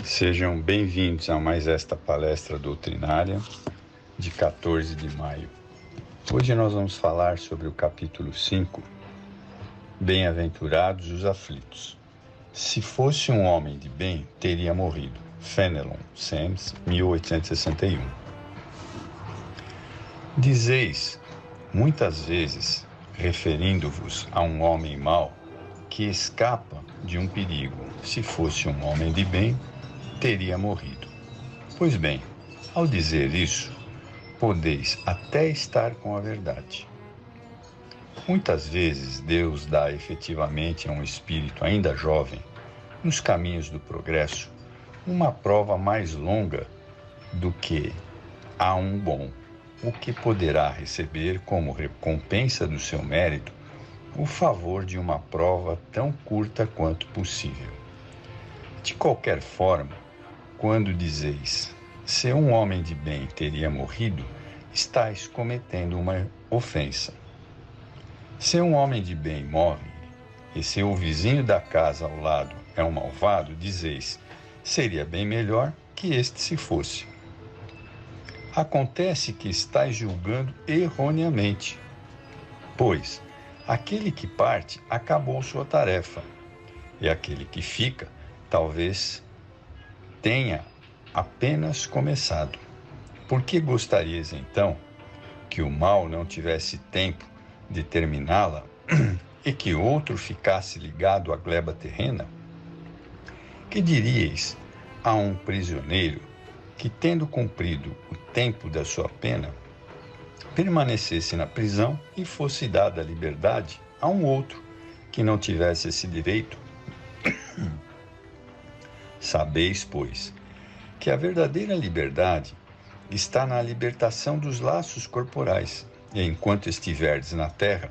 Sejam bem-vindos a mais esta palestra doutrinária de 14 de maio. Hoje nós vamos falar sobre o capítulo 5, Bem-aventurados os aflitos. Se fosse um homem de bem, teria morrido. Fenelon, Sams, 1861. Dizeis, muitas vezes, referindo-vos a um homem mau, que escapa de um perigo. Se fosse um homem de bem, teria morrido. Pois bem, ao dizer isso, podeis até estar com a verdade. Muitas vezes Deus dá efetivamente a um espírito ainda jovem, nos caminhos do progresso, uma prova mais longa do que a um bom, o que poderá receber como recompensa do seu mérito o favor de uma prova tão curta quanto possível. De qualquer forma, quando dizeis, se um homem de bem teria morrido, estáis cometendo uma ofensa. Se um homem de bem morre, e seu vizinho da casa ao lado é um malvado, dizeis, seria bem melhor que este se fosse. Acontece que estáis julgando erroneamente, pois aquele que parte acabou sua tarefa, e aquele que fica talvez tenha apenas começado. Por que gostarias, então, que o mal não tivesse tempo de terminá-la e que outro ficasse ligado à gleba terrena? Que diríeis a um prisioneiro que, tendo cumprido o tempo da sua pena, permanecesse na prisão e fosse dada a liberdade a um outro que não tivesse esse direito? Sabeis, pois, que a verdadeira liberdade está na libertação dos laços corporais, e enquanto estiverdes na terra,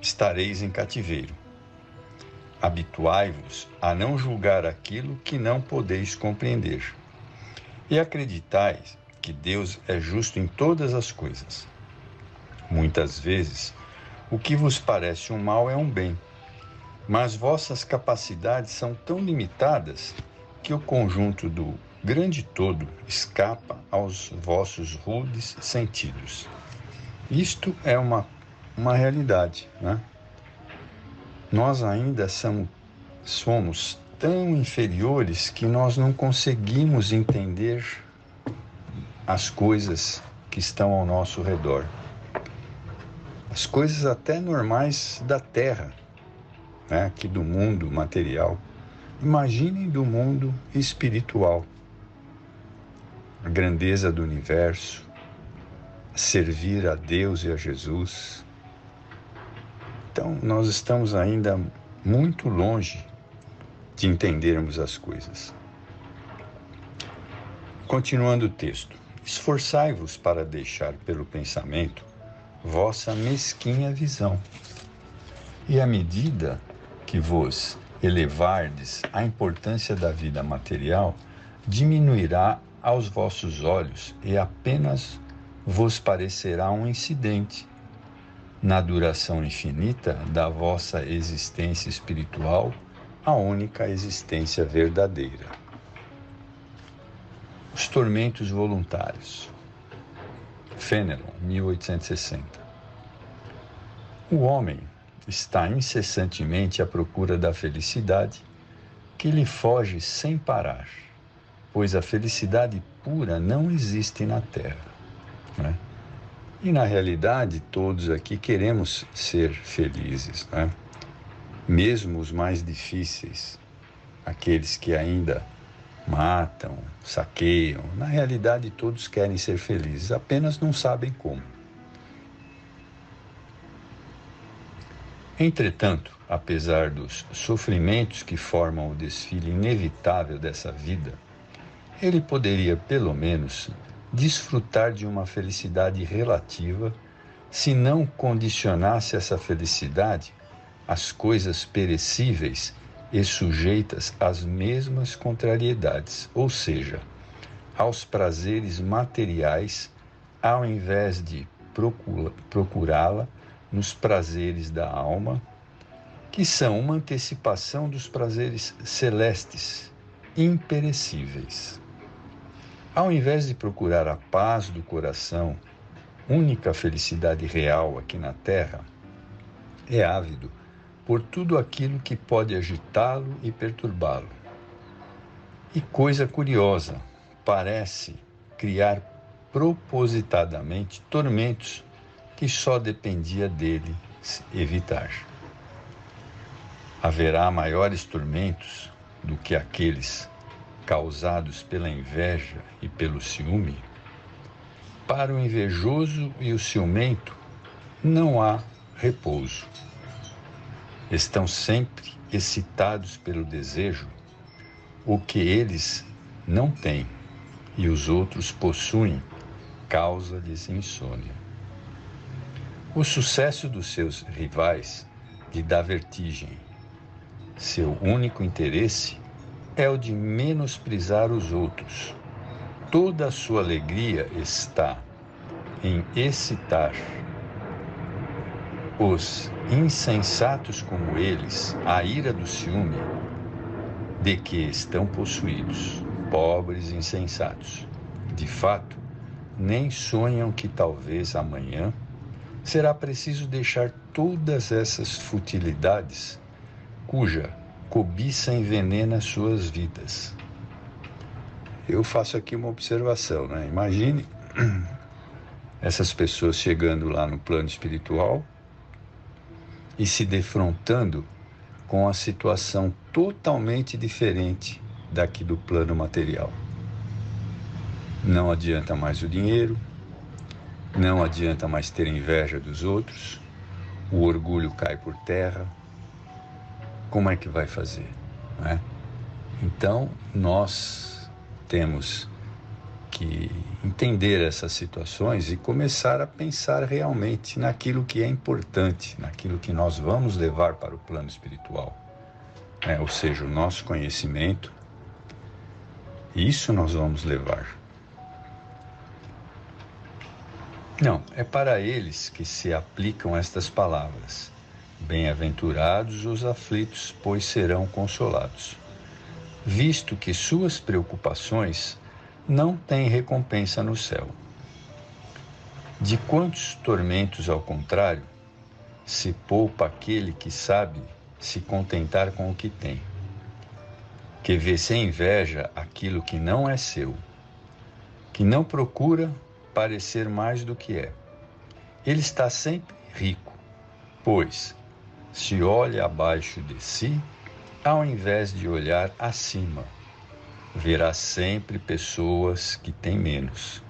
estareis em cativeiro. Habituai-vos a não julgar aquilo que não podeis compreender, e acreditais que Deus é justo em todas as coisas. Muitas vezes, o que vos parece um mal é um bem, mas vossas capacidades são tão limitadas que o conjunto do grande todo escapa aos vossos rudes sentidos. Isto é uma realidade, né? Nós ainda somos tão inferiores que nós não conseguimos entender as coisas que estão ao nosso redor. As coisas até normais da Terra, né? Aqui do mundo material. Imaginem do mundo espiritual. A grandeza do universo, servir a Deus e a Jesus. Então, nós estamos ainda muito longe de entendermos as coisas. Continuando o texto. Esforçai-vos para deixar pelo pensamento vossa mesquinha visão. E à medida que vos elevardes a importância da vida material, diminuirá aos vossos olhos e apenas vos parecerá um incidente na duração infinita da vossa existência espiritual, a única existência verdadeira. Os tormentos voluntários. Fenelon, 1860. O homem está incessantemente à procura da felicidade, que lhe foge sem parar, pois a felicidade pura não existe na Terra, né? E na realidade todos aqui queremos ser felizes, né? Mesmo os mais difíceis, aqueles que ainda matam, saqueiam, na realidade todos querem ser felizes, apenas não sabem como. Entretanto, apesar dos sofrimentos que formam o desfile inevitável dessa vida, ele poderia, pelo menos, desfrutar de uma felicidade relativa se não condicionasse essa felicidade às coisas perecíveis e sujeitas às mesmas contrariedades, ou seja, aos prazeres materiais, ao invés de procurá-la nos prazeres da alma, que são uma antecipação dos prazeres celestes imperecíveis. Ao invés de procurar a paz do coração, única felicidade real aqui na Terra, é ávido por tudo aquilo que pode agitá-lo e perturbá-lo. E coisa curiosa, parece criar propositadamente tormentos que só dependia dele evitar. Haverá maiores tormentos do que aqueles causados pela inveja e pelo ciúme? Para o invejoso e o ciumento não há repouso. Estão sempre excitados pelo desejo, o que eles não têm e os outros possuem, causa-lhes insônia. O sucesso dos seus rivais lhe dá vertigem. Seu único interesse é o de menosprezar os outros. Toda a sua alegria está em excitar os insensatos como eles, a ira do ciúme, de que estão possuídos, pobres e insensatos. De fato, nem sonham que talvez amanhã será preciso deixar todas essas futilidades, cuja cobiça envenena suas vidas. Eu faço aqui uma observação, né? Imagine essas pessoas chegando lá no plano espiritual e se defrontando com a situação totalmente diferente daqui do plano material. Não adianta mais o dinheiro, não adianta mais ter inveja dos outros, o orgulho cai por terra. Como é que vai fazer, não é? Então, nós temos que entender essas situações e começar a pensar realmente naquilo que é importante, naquilo que nós vamos levar para o plano espiritual, né? Ou seja, o nosso conhecimento, isso nós vamos levar. Não, é para eles que se aplicam estas palavras. Bem-aventurados os aflitos, pois serão consolados, visto que suas preocupações não têm recompensa no céu. De quantos tormentos, ao contrário, se poupa aquele que sabe se contentar com o que tem, que vê sem inveja aquilo que não é seu, que não procura parecer mais do que é. Ele está sempre rico, pois se olha abaixo de si, ao invés de olhar acima, verá sempre pessoas que têm menos.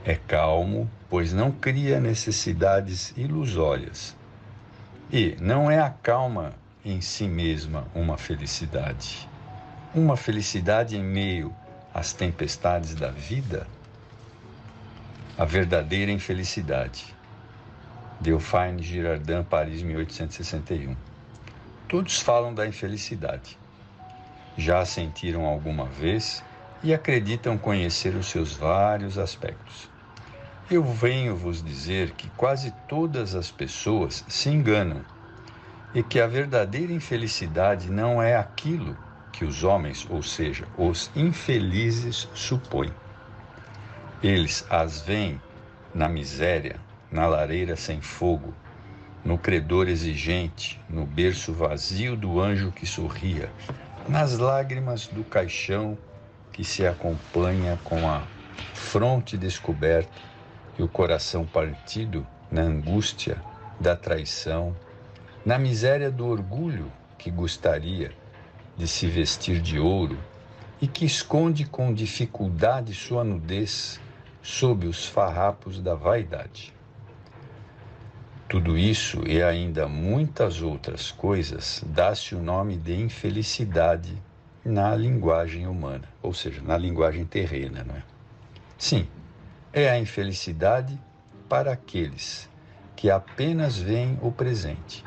É calmo, pois não cria necessidades ilusórias. E não é a calma em si mesma uma felicidade em meio às tempestades da vida? A verdadeira infelicidade. Delphine Girardin, Paris, 1861. Todos falam da infelicidade. Já a sentiram alguma vez e acreditam conhecer os seus vários aspectos. Eu venho vos dizer que quase todas as pessoas se enganam e que a verdadeira infelicidade não é aquilo que os homens, ou seja, os infelizes, supõem. Eles as veem na miséria, na lareira sem fogo, no credor exigente, no berço vazio do anjo que sorria, nas lágrimas do caixão que se acompanha com a fronte descoberta e o coração partido, na angústia da traição, na miséria do orgulho que gostaria de se vestir de ouro e que esconde com dificuldade sua nudez sob os farrapos da vaidade. Tudo isso e ainda muitas outras coisas dá-se o nome de infelicidade na linguagem humana, ou seja, na linguagem terrena, não é? Sim, é a infelicidade para aqueles que apenas veem o presente.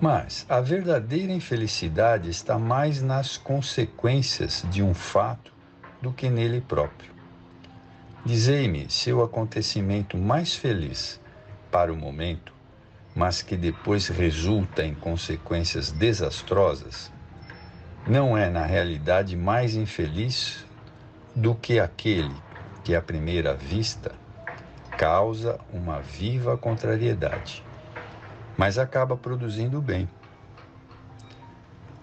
Mas a verdadeira infelicidade está mais nas consequências de um fato do que nele próprio. Dizei-me seu acontecimento mais feliz para o momento, mas que depois resulta em consequências desastrosas. não é, na realidade, mais infeliz do que aquele que, à primeira vista, causa uma viva contrariedade, mas acaba produzindo o bem.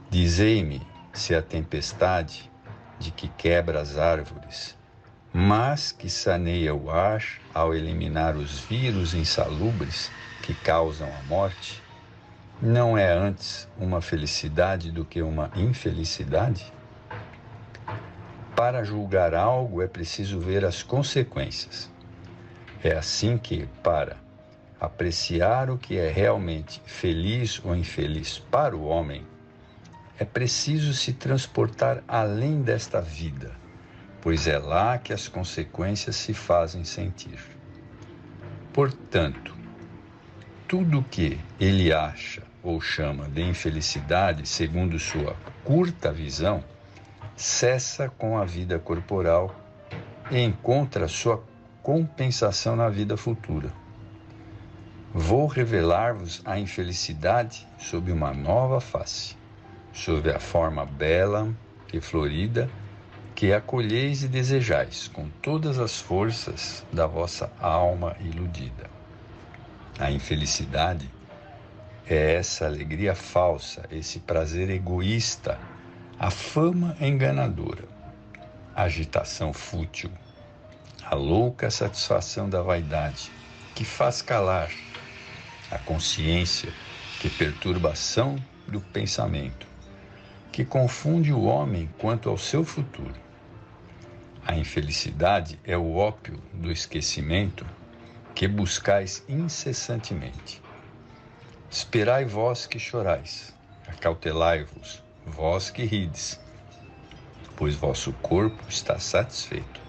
Dizei-me se a tempestade de que quebra as árvores, mas que saneia o ar ao eliminar os vírus insalubres que causam a morte, não é antes uma felicidade do que uma infelicidade? Para julgar algo é preciso ver as consequências. É assim que, para apreciar o que é realmente feliz ou infeliz para o homem, é preciso se transportar além desta vida, pois é lá que as consequências se fazem sentir. Portanto, tudo que ele acha ou chama de infelicidade, segundo sua curta visão, cessa com a vida corporal e encontra sua compensação na vida futura. Vou revelar-vos a infelicidade sob uma nova face, sob a forma bela e florida que acolheis e desejais com todas as forças da vossa alma iludida. A infelicidade é essa alegria falsa, esse prazer egoísta, a fama enganadora, a agitação fútil, a louca satisfação da vaidade, que faz calar a consciência, que perturbação do pensamento, que confunde o homem quanto ao seu futuro. A infelicidade é o ópio do esquecimento que buscais incessantemente. Esperai vós que chorais, acautelai-vos, vós que rides, pois vosso corpo está satisfeito.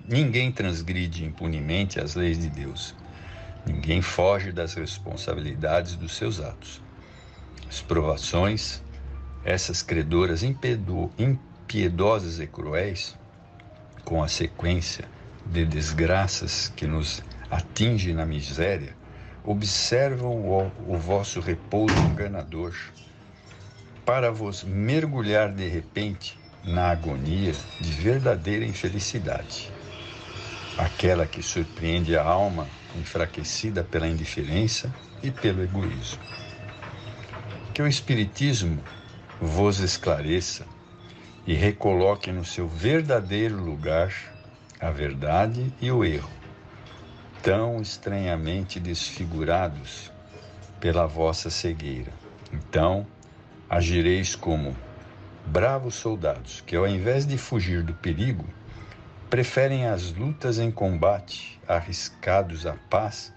Ninguém transgride impunemente as leis de Deus. Ninguém foge das responsabilidades dos seus atos. As provações, essas credoras impiedosas e cruéis, com a sequência de desgraças que nos atinge na miséria, observam o vosso repouso enganador, para vos mergulhar de repente na agonia de verdadeira infelicidade, aquela que surpreende a alma enfraquecida pela indiferença e pelo egoísmo. Que o Espiritismo vos esclareça e recoloque no seu verdadeiro lugar a verdade e o erro, tão estranhamente desfigurados pela vossa cegueira. Então, agireis como bravos soldados que, ao invés de fugir do perigo, preferem as lutas em combate, arriscados à paz,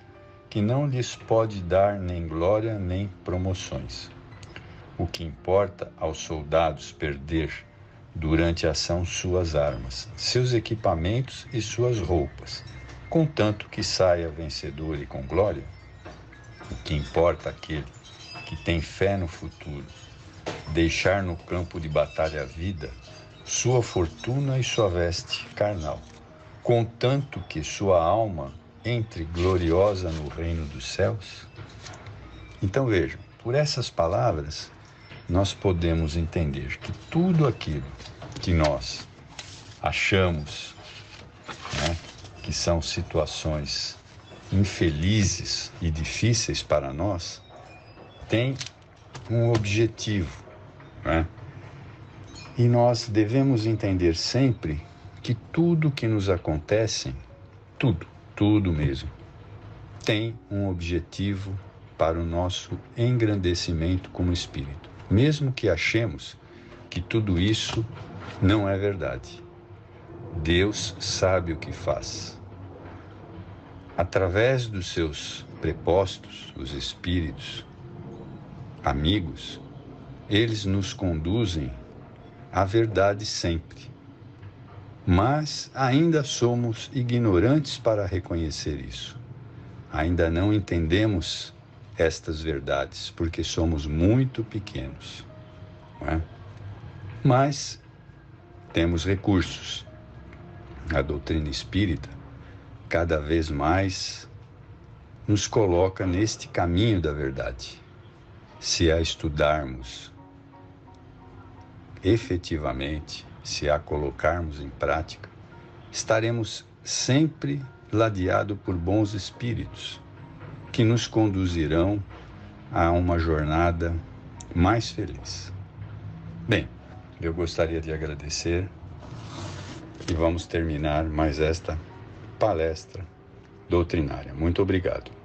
que não lhes pode dar nem glória nem promoções. O que importa aos soldados perder durante a ação suas armas, seus equipamentos e suas roupas, contanto que saia vencedor e com glória. O que importa àquele que tem fé no futuro, deixar no campo de batalha a vida, sua fortuna e sua veste carnal, contanto que sua alma entre gloriosa no reino dos céus? Então vejam, por essas palavras, nós podemos entender que tudo aquilo que nós achamos, que são situações infelizes e difíceis para nós, tem um objetivo, E nós devemos entender sempre que tudo que nos acontece, tudo mesmo, tem um objetivo para o nosso engrandecimento como espírito, mesmo que achemos que tudo isso não é verdade. Deus sabe o que faz. Através dos seus prepostos, os espíritos, amigos, eles nos conduzem à verdade sempre. Mas ainda somos ignorantes para reconhecer isso. Ainda não entendemos estas verdades, porque somos muito pequenos, Mas temos recursos. A doutrina espírita, cada vez mais, nos coloca neste caminho da verdade. Se a estudarmos efetivamente, se a colocarmos em prática, estaremos sempre ladeados por bons espíritos que nos conduzirão a uma jornada mais feliz. Bem, eu gostaria de agradecer e vamos terminar mais esta palestra doutrinária. Muito obrigado.